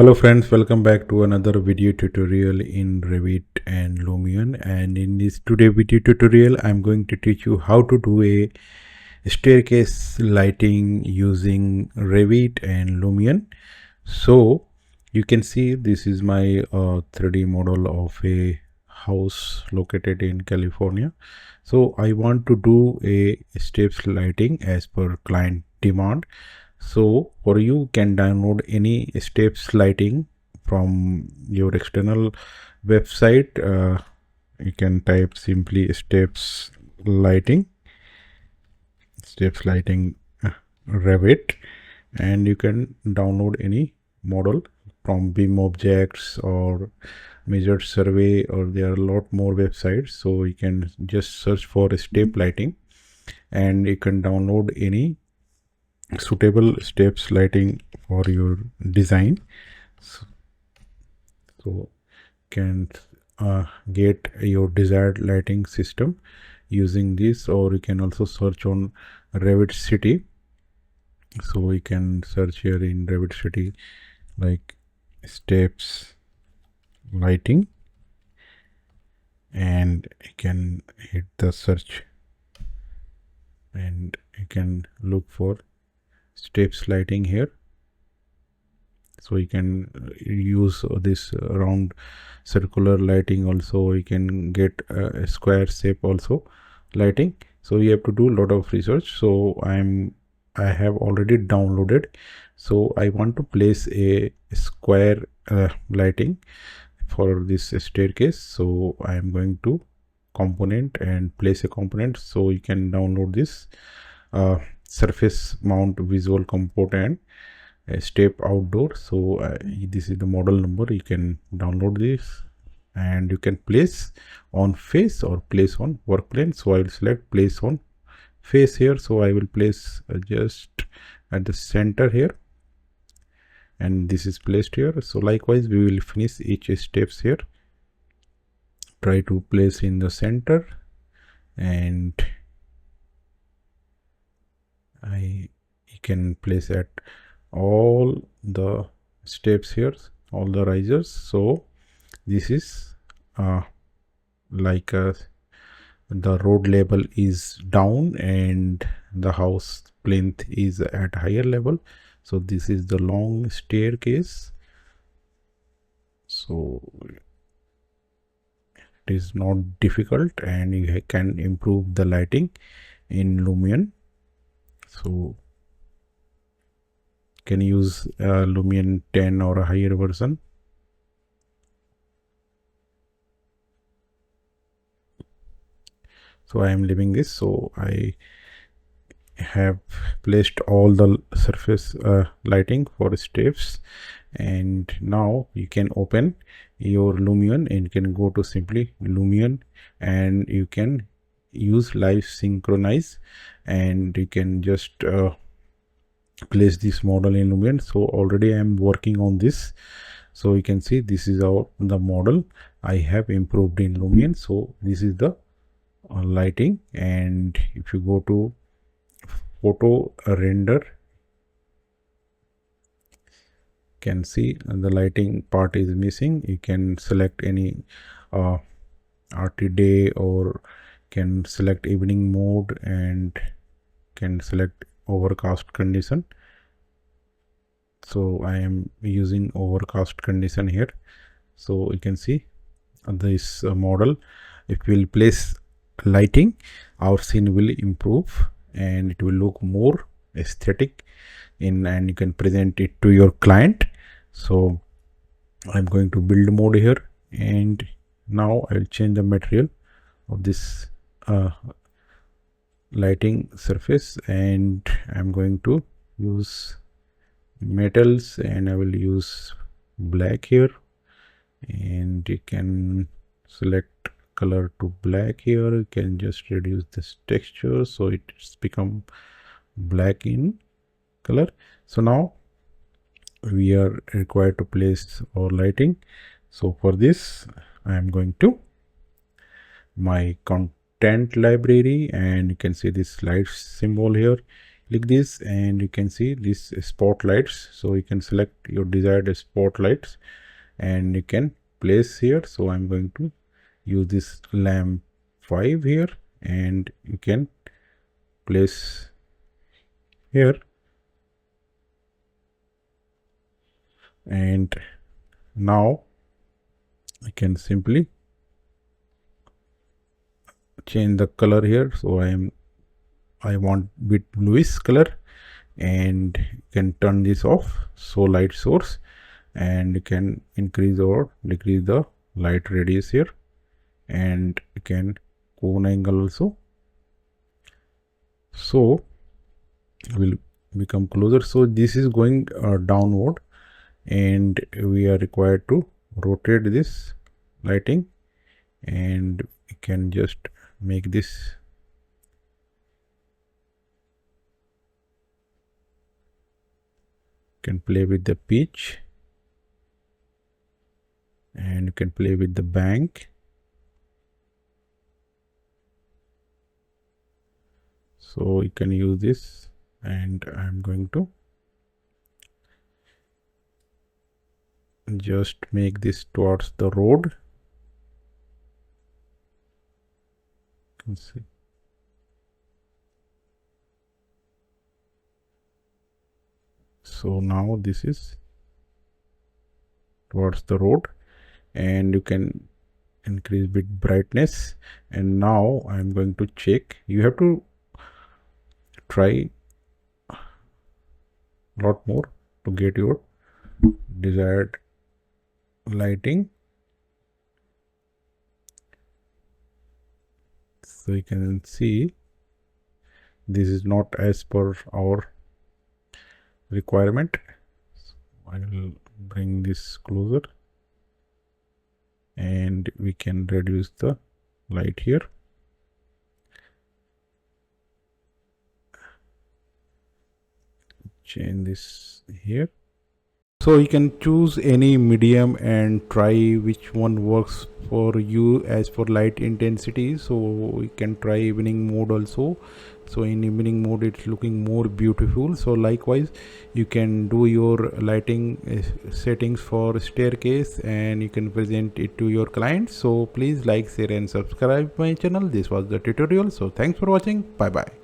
Hello friends, welcome back to another video tutorial in Revit and Lumion. And in this today video tutorial I'm going to teach you how to do a staircase lighting using Revit and Lumion. So you can see this is my 3D model of a house located in California. So I want to do a steps lighting as per client demand. So for you can download any steps lighting from your external website. You can type simply steps lighting Revit, and you can download any model from beam objects or measured survey, or there are a lot more websites. So you can just search for step lighting and you can download any suitable steps lighting for your design. So can get your desired lighting system using this, or you can also search on Revit City. So we can search here in Revit City like steps lighting, and you can hit the search and you can look for steps lighting here. So you can use this round circular lighting, also you can get a square shape also lighting. So you have to do a lot of research. So I have already downloaded. So I want to place a square lighting for this staircase. So I am going to component and place a component. So you can download this surface mount visual component step outdoor. So this is the model number. You can download this and you can place on face or place on work plane. So I will select place on face here. So I will place just at the center here, and this is placed here. So likewise we will finish each steps here. Try to place in the center, and you can place at all the steps here, all the risers. So this is like the road level is down and the house plinth is at higher level. So this is the long staircase. So it is not difficult, and you can improve the lighting in Lumion. So can use Lumion 10 or a higher version. So I am leaving this. So I have placed all the surface lighting for steps, and now you can open your Lumion and you can go to simply Lumion, and you can use live synchronize, and you can just place this model in Lumion. So already I am working on this. So you can see this is the model I have improved in Lumion. So this is the lighting, and if you go to photo render, can see the lighting part is missing. You can select any RT day, or can select evening mode, and can select overcast condition. So I am using overcast condition here. So you can see this model, if we will place lighting, our scene will improve and it will look more aesthetic and you can present it to your client. So I'm going to build mode here, and now I'll change the material of this lighting surface, and I'm going to use metals, and I will use black here, and you can select color to black here. You can just reduce this texture so it's become black in color. So now we are required to place our lighting. So for this I am going to my content library, and you can see this light symbol here. click this and you can see these spotlights. So you can select your desired spotlights and you can place here. So I'm going to use this lamp 5 here, and you can place here, and now I can simply change the color here. So I want bit bluish color, and you can turn this off, so light source, and you can increase or decrease the light radius here, and you can cone angle also. So will become closer. So this is going downward, and we are required to rotate this lighting, and we can just make this can play with the pitch, and you can play with the bank. So you can use this, and I'm going to just make this towards the road. You can see. So now this is towards the road, and you can increase bit brightness. And now I'm going to check. You have to try a lot more to get your desired lighting. So you can see this is not as per our requirement. So I will bring this closer, and we can reduce the light here. Change this here. So you can choose any medium and try which one works for you as for light intensity. So you can try evening mode also. So in evening mode it's looking more beautiful. So likewise you can do your lighting settings for staircase, and you can present it to your clients. So please like, share and subscribe my channel. This was the tutorial. So thanks for watching. Bye bye.